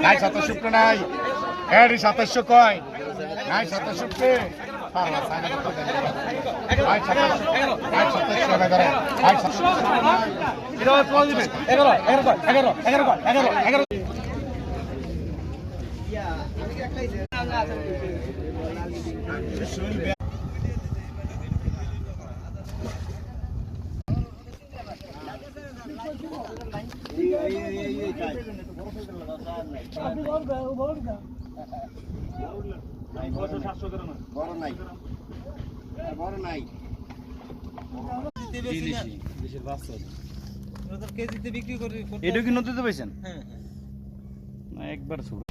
নাই 2700 নাই এডি 2700 কয় নাই 2700 পারলা সাইনা কত দেন নাই 2700 নাই 2700 না ধরে নাই 2700 এটা কত দিবেন 11 এটা কি নদীতে পাইছেন? একবার ছোট